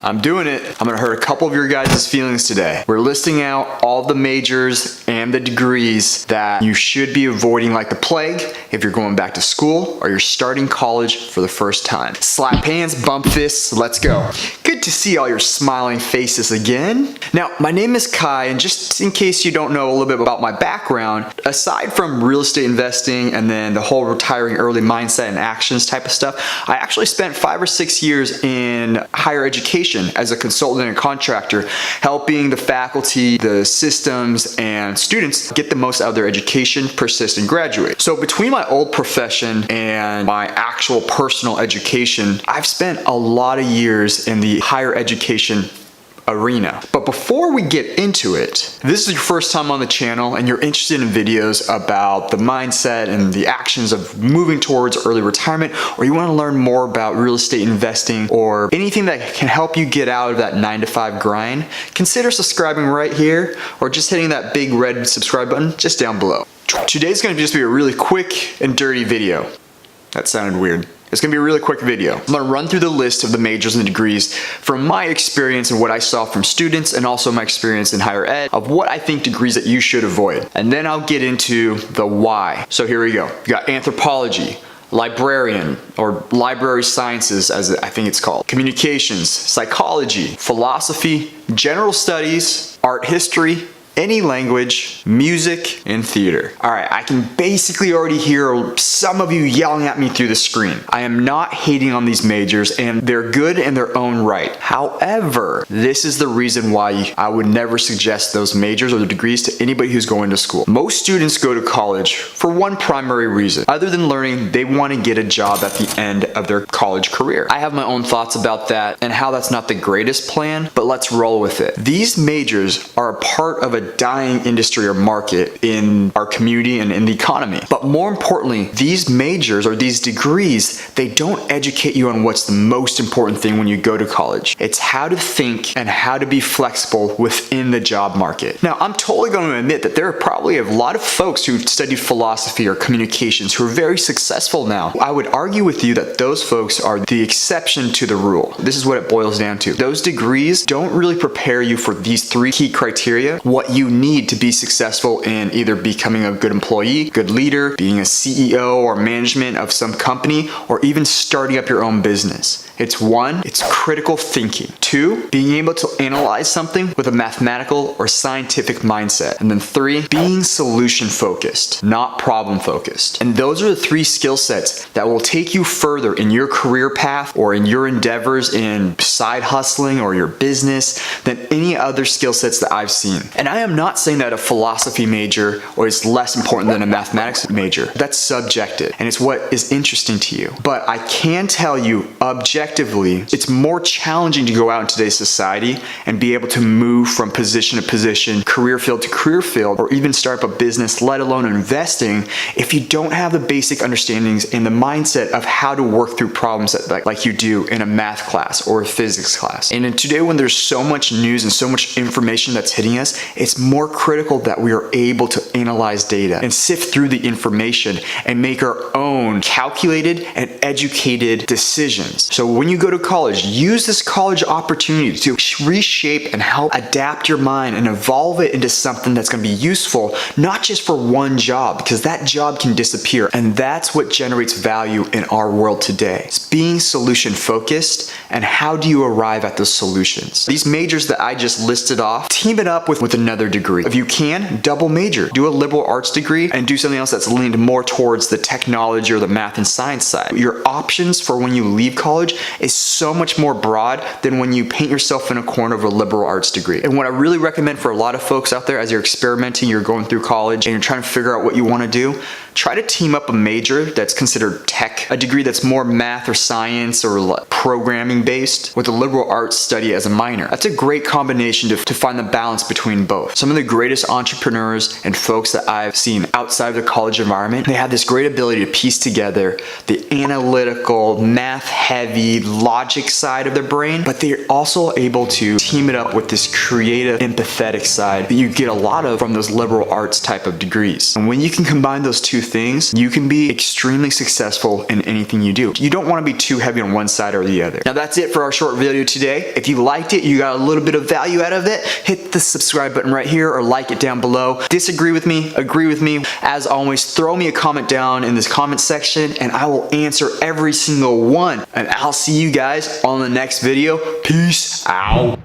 I'm doing it. I'm gonna hurt a couple of your guys' feelings today. We're listing out all the majors and the degrees that you should be avoiding like the plague if you're going back to school or you're starting college for the first time. Slap hands, bump fists, let's go. Good to see all your smiling faces again. Now, my name is Kai, and just in case you don't know a little bit about my background, aside from real estate investing and then the whole retiring early mindset and actions type of stuff, I actually spent 5 or 6 years in higher education as a consultant and contractor, helping the faculty, the systems, and students get the most out of their education, persist, and graduate. So between my old profession and my actual personal education, I've spent a lot of years in the higher education arena. But before we get into it, if this is your first time on the channel and you're interested in videos about the mindset and the actions of moving towards early retirement, or you want to learn more about real estate investing or anything that can help you get out of that 9-to-5 grind, consider subscribing right here or just hitting that big red subscribe button just down below. Today's going to just be a really quick and dirty video. That sounded weird. It's gonna be a really quick video. I'm gonna run through the list of the majors and degrees from my experience and what I saw from students, and also my experience in higher ed of what I think degrees that you should avoid. And then I'll get into the why. So here we go. You got anthropology, librarian, or library sciences as I think it's called, communications, psychology, philosophy, general studies, art history, any language, music, and theater. All right, I can basically already hear some of you yelling at me through the screen. I am not hating on these majors, and they're good in their own right. However, this is the reason why I would never suggest those majors or the degrees to anybody who's going to school. Most students go to college for one primary reason. Other than learning, they want to get a job at the end of their college career. I have my own thoughts about that and how that's not the greatest plan, but let's roll with it. These majors are a part of a dying industry or market in our community and in the economy. But more importantly, these majors or these degrees, they don't educate you on what's the most important thing when you go to college. It's how to think and how to be flexible within the job market. Now, I'm totally going to admit that there are probably a lot of folks who studied philosophy or communications who are very successful now. I would argue with you that those folks are the exception to the rule. This is what it boils down to. Those degrees don't really prepare you for these 3 key criteria, what you need to be successful in either becoming a good employee, good leader, being a CEO or management of some company, or even starting up your own business. It's 1, it's critical thinking. 2, being able to analyze something with a mathematical or scientific mindset. And then 3, being solution focused, not problem focused. And those are the 3 skill sets that will take you further in your career path or in your endeavors in side hustling or your business than any other skill sets that I've seen. And I am not saying that a philosophy major or is less important than a mathematics major. That's subjective, and it's what is interesting to you. But I can tell you objectively, it's more challenging to go out in today's society and be able to move from position to position, career field to career field, or even start up a business, let alone investing, if you don't have the basic understandings and the mindset of how to work through problems like you do in a math class or a physics class. And in today, when there's so much news and so much information that's hitting us, it's more critical that we are able to analyze data and sift through the information and make our own calculated and educated decisions. So when you go to college, use this college opportunity to reshape and help adapt your mind and evolve it into something that's going to be useful, not just for one job, because that job can disappear. And that's what generates value in our world today. It's being solution focused, and how do you arrive at those solutions? These majors that I just listed off, team it up with another degree. If you can, double major. Do a liberal arts degree and do something else that's leaned more towards the technology or the math and science side. Your options for when you leave college is so much more broad than when you paint yourself in a corner of a liberal arts degree. And what I really recommend for a lot of folks out there as you're experimenting, you're going through college and you're trying to figure out what you want to do, try to team up a major that's considered tech, a degree that's more math or science or programming based, with a liberal arts study as a minor. That's a great combination to find the balance between both. Some of the greatest entrepreneurs and folks that I've seen outside of the college environment, they have this great ability to piece together the analytical, math heavy, the logic side of their brain, but they're also able to team it up with this creative, empathetic side that you get a lot of from those liberal arts type of degrees. And when you can combine those two things, you can be extremely successful in anything you do. You don't want to be too heavy on one side or the other. Now that's it for our short video today. If you liked it, you got a little bit of value out of it, hit the subscribe button right here or like it down below. Disagree with me, agree with me. As always, throw me a comment down in this comment section and I will answer every single one. And I'll see you guys on the next video. Peace out.